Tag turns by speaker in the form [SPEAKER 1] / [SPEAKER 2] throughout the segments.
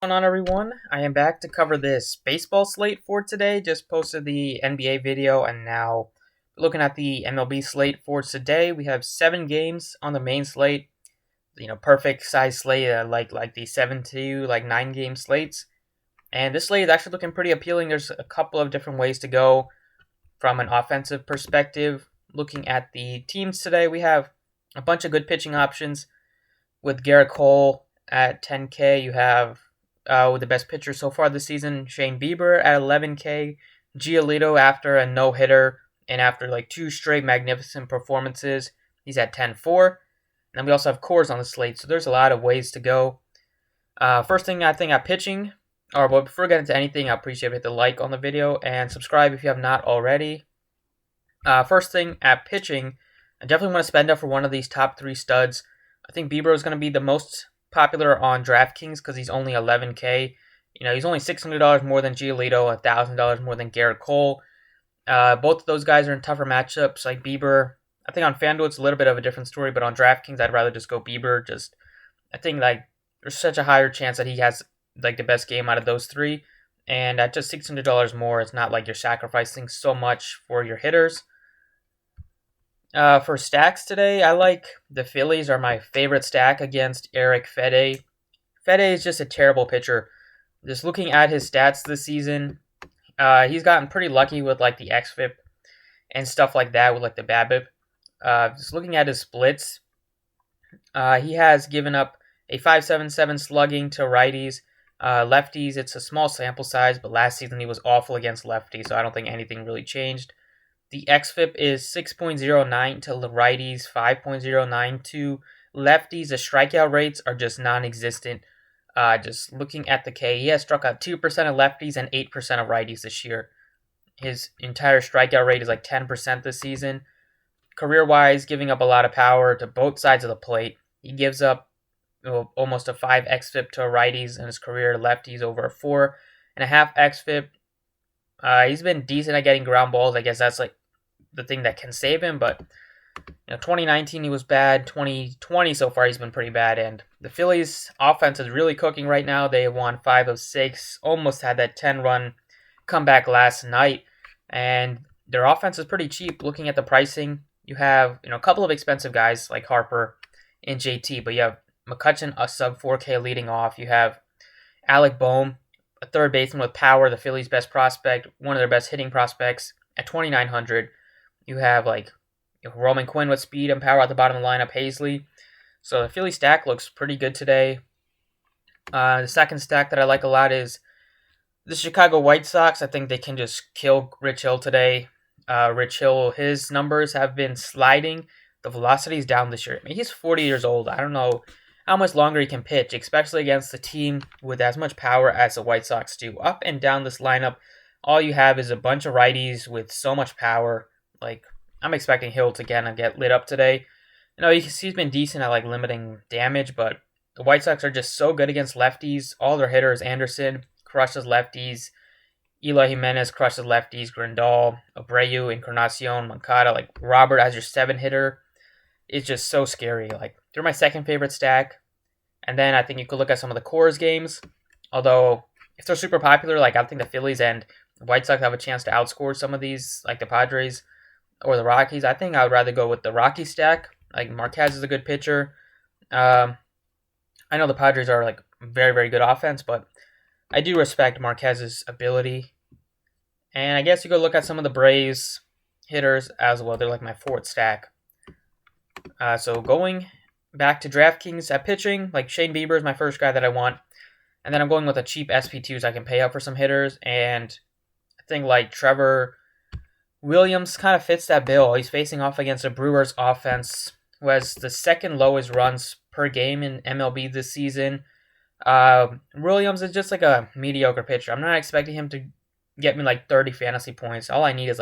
[SPEAKER 1] What's going on, everyone? I am back to cover this baseball slate for today. Just posted the NBA video and now looking at the MLB slate for today. We have 7 games on the main slate. Perfect size slate, like the 7 to 9 game slates. And this slate is actually looking pretty appealing. There's a couple of different ways to go from an offensive perspective. Looking at the teams today, we have a bunch of good pitching options with Garrett Cole at 10K. You have with the best pitcher so far this season, Shane Bieber at 11K. Giolito after a no hitter and after like 2 straight magnificent performances, he's at 10-4. And we also have cores on the slate, so there's a lot of ways to go. First thing I think at pitching, but before we get into anything, I appreciate if you hit the like on the video and subscribe if you have not already. First thing at pitching, I definitely want to spend up for one of these top 3 studs. I think Bieber is going to be the most popular on Draftkings because he's only 11K. He's only $600 more than Giolito, $1,000 more than Garrett Cole. Both of those guys are in tougher matchups. Like Bieber, I think on Fanduel it's a little bit of a different story, but on Draftkings I'd rather just go Bieber. I think there's such a higher chance that he has the best game out of those 3, and at just $600 more, it's not like you're sacrificing so much for your hitters. For stacks today, I like the Phillies are my favorite stack against Eric Fede. Fede is just a terrible pitcher. Just looking at his stats this season, he's gotten pretty lucky with the xFIP and stuff like that with the BABIP. Just looking at his splits, he has given up a 5.77 slugging to righties. Lefties, it's a small sample size, but last season he was awful against lefties, so I don't think anything really changed. The xFIP is 6.09 to righties, 5.09 to lefties. The strikeout rates are just non-existent. Just looking at the K, he has struck out 2% of lefties and 8% of righties this year. His entire strikeout rate is 10% this season. Career-wise, giving up a lot of power to both sides of the plate. He gives up almost a 5 xFIP to righties in his career, lefties over a 4.5 xFIP. He's been decent at getting ground balls. I guess that's the thing that can save him, but 2019 he was bad. 2020 so far he's been pretty bad, and the Phillies offense is really cooking right now. They won 5 of 6, almost had that 10-run comeback last night, and their offense is pretty cheap. Looking at the pricing, you have a couple of expensive guys like Harper and JT, but you have McCutchen, a sub 4K leading off. You have Alec Boehm, a third baseman with power, the Phillies' best prospect, one of their best hitting prospects at 2,900. You have Roman Quinn with speed and power at the bottom of the lineup, Hazley. So the Philly stack looks pretty good today. The second stack that I like a lot is the Chicago White Sox. I think they can just kill Rich Hill today. Rich Hill, his numbers have been sliding. The velocity is down this year. I mean, he's 40 years old. I don't know how much longer he can pitch, especially against a team with as much power as the White Sox do. Up and down this lineup, all you have is a bunch of righties with so much power. I'm expecting Hill to get lit up today. You can see he's been decent at limiting damage, but the White Sox are just so good against lefties. All their hitters, Anderson crushes lefties, Eloy Jimenez crushes lefties, Grandal, Abreu, Encarnacion, Moncada, Robert as your 7 hitter is just so scary. They're my second favorite stack. And then I think you could look at some of the Coors games. Although if they're super popular, I think the Phillies and the White Sox have a chance to outscore some of these, like the Padres or the Rockies. I think I would rather go with the Rocky stack. Marquez is a good pitcher. I know the Padres are very, very good offense, but I do respect Marquez's ability. And I guess you could look at some of the Braves hitters as well. They're my fourth stack. So going back to DraftKings at pitching, Shane Bieber is my first guy that I want. And then I'm going with a cheap SP2 so I can pay up for some hitters. And I think Trevor Williams kind of fits that bill. He's facing off against a Brewers offense who has the second lowest runs per game in MLB this season. Williams is just a mediocre pitcher. I'm not expecting him to get me 30 fantasy points. All I need is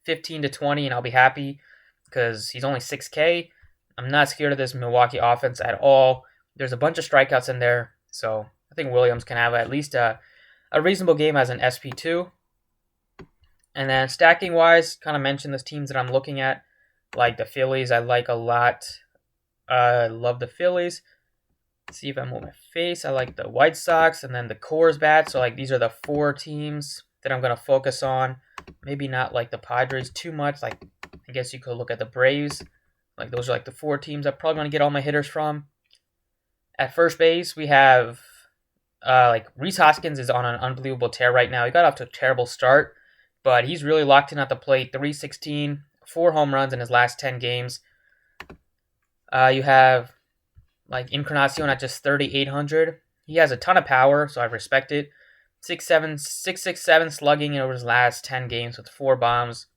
[SPEAKER 1] 15 to 20 and I'll be happy because he's only 6K. I'm not scared of this Milwaukee offense at all. There's a bunch of strikeouts in there, so I think Williams can have at least a reasonable game as an SP2. And then stacking-wise, kind of mentioned the teams that I'm looking at. The Phillies, I like a lot. Love the Phillies. See if I move my face. I like the White Sox and then the Coors bats. So like these are the 4 teams that I'm gonna focus on. Maybe not like the Padres too much. Like I guess you could look at the Braves. Like those are like the 4 teams I'm probably gonna get all my hitters from. At first base, we have like Rhys Hoskins is on an unbelievable tear right now. He got off to a terrible start, but he's really locked in at the plate. 316, 4 home runs in his last 10 games. You have like Encarnacion at just 3,800. He has a ton of power, so I respect it. 6.67 slugging over his last 10 games with 4 bombs.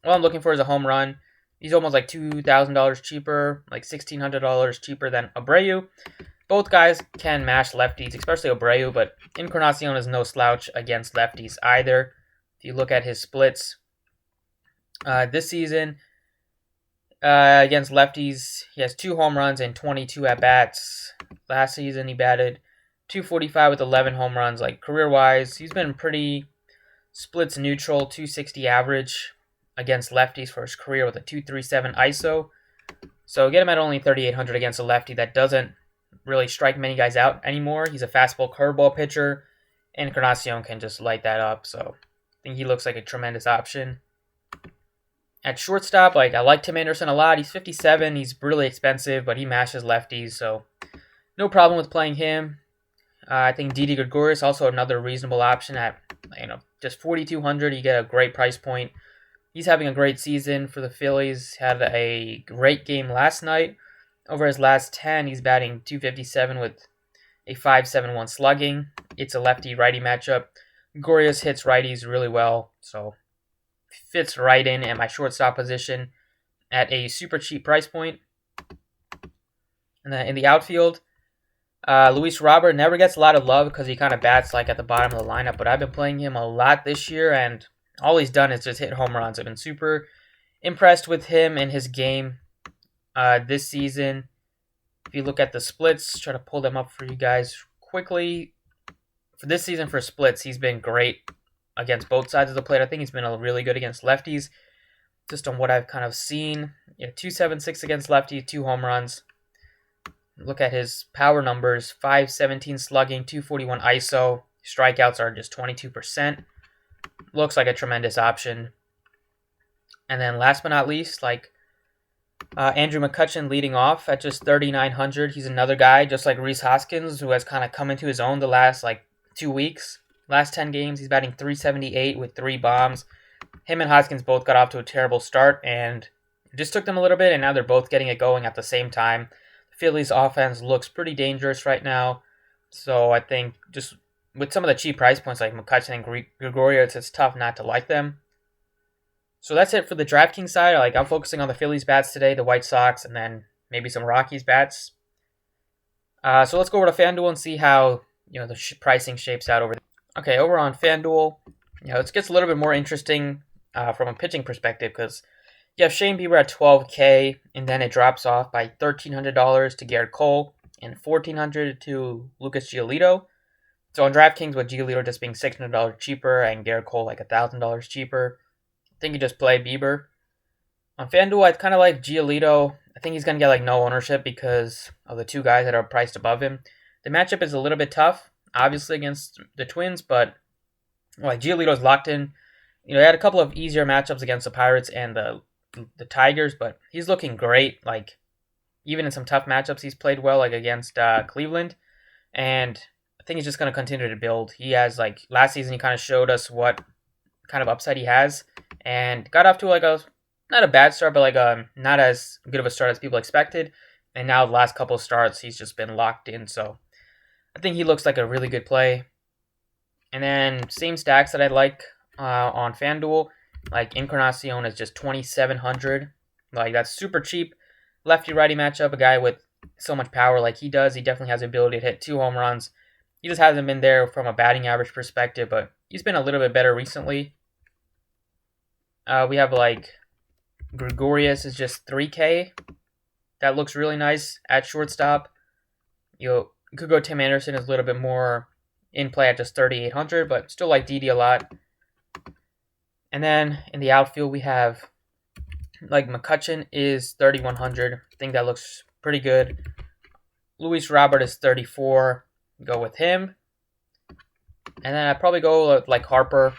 [SPEAKER 1] All I'm looking for is a home run. He's almost like $2,000 cheaper, like $1,600 cheaper than Abreu. Both guys can mash lefties, especially Abreu, but Encarnacion is no slouch against lefties either. If you look at his splits this season against lefties, he has 2 home runs and 22 at-bats. Last season, he batted .245 with 11 home runs. Like career-wise, he's been pretty splits neutral, 260 average against lefties for his career with a 237 ISO. So get him at only 3,800 against a lefty that doesn't really strike many guys out anymore. He's a fastball curveball pitcher, and Encarnacion can just light that up. So I think he looks like a tremendous option. At shortstop, like I like Tim Anderson a lot. He's 57. He's really expensive, but he mashes lefties, so no problem with playing him. I think Didi Gregorius also another reasonable option at just 4,200. You get a great price point. He's having a great season for the Phillies. Had a great game last night. Over his last 10, he's batting .257 with a 5.71 slugging. It's a lefty-righty matchup. Gregorius hits righties really well, so fits right in at my shortstop position at a super cheap price point. And then in the outfield, Luis Robert never gets a lot of love because he kind of bats like at the bottom of the lineup, but I've been playing him a lot this year, and all he's done is just hit home runs. I've been super impressed with him and his game this season. If you look at the splits, try to pull them up for you guys quickly. For this season for splits, he's been great against both sides of the plate. I think he's been really good against lefties, just on what I've kind of seen. 276 against lefties, 2 home runs. Look at his power numbers, 517 slugging, 241 ISO. Strikeouts are just 22%. Looks like a tremendous option. And then last but not least, like Andrew McCutchen leading off at just 3,900. He's another guy, just like Rhys Hoskins, who has kind of come into his own the last 2 weeks. Last 10 games, he's batting .378 with 3 bombs. Him and Hoskins both got off to a terrible start, and it just took them a little bit, and now they're both getting it going at the same time. The Phillies' offense looks pretty dangerous right now, so I think just with some of the cheap price points like McCutchen and Gregorius, it's tough not to like them. So that's it for the Draftkings side. I'm focusing on the Phillies bats today, the White Sox, and then maybe some Rockies bats. So let's go over to Fanduel and see how the pricing shapes out over there. Okay, over on Fanduel, it gets a little bit more interesting from a pitching perspective because you have Shane Bieber at $12K, and then it drops off by $1,300 to Garrett Cole and $1,400 to Lucas Giolito. So on Draftkings, with Giolito just being $600 cheaper and Garrett Cole like $1,000 cheaper, I think you just play Bieber. On FanDuel, I kind of like Giolito. I think he's going to get no ownership because of the 2 guys that are priced above him. The matchup is a little bit tough, obviously, against the Twins, but Giolito's locked in. He had a couple of easier matchups against the Pirates and the Tigers, but he's looking great. Even in some tough matchups, he's played well, against Cleveland, and I think he's just going to continue to build. He has, last season, he kind of showed us what kind of upside he has, and got off to not a bad start, but not as good of a start as people expected. And now the last couple of starts, he's just been locked in. So I think he looks like a really good play. And then same stacks that I like on FanDuel, Encarnacion is just 2,700. That's super cheap. Lefty-righty matchup, a guy with so much power like he does. He definitely has the ability to hit 2 home runs. He just hasn't been there from a batting average perspective, but he's been a little bit better recently. We have Gregorius is just 3K. That looks really nice at shortstop. You could go Tim Anderson is a little bit more in play at just 3,800, but still like Didi a lot. And then in the outfield, we have McCutchen is 3,100. I think that looks pretty good. Luis Robert is 34. Go with him. And then I'd probably go with like Harper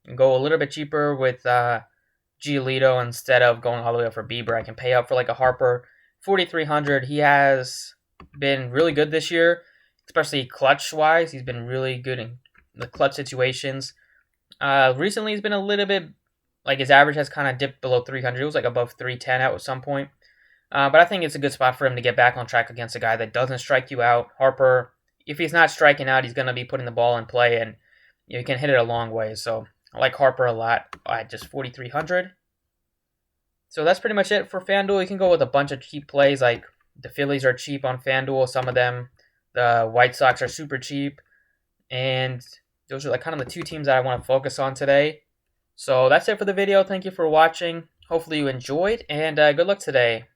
[SPEAKER 1] and go a little bit cheaper with Giolito instead of going all the way up for Bieber. I can pay up for like a Harper. 4,300. He has been really good this year, especially clutch-wise. He's been really good in the clutch situations. Recently, he's been a little bit, like his average has kind of dipped below 300. It was like above 310 at some point. But I think it's a good spot for him to get back on track against a guy that doesn't strike you out. Harper, if he's not striking out, he's going to be putting the ball in play, and you can hit it a long way. So I like Harper a lot at just 4,300. So that's pretty much it for FanDuel. You can go with a bunch of cheap plays, like the Phillies are cheap on FanDuel. Some of them, the White Sox are super cheap. And those are like kind of the two teams that I want to focus on today. So that's it for the video. Thank you for watching. Hopefully you enjoyed, and good luck today.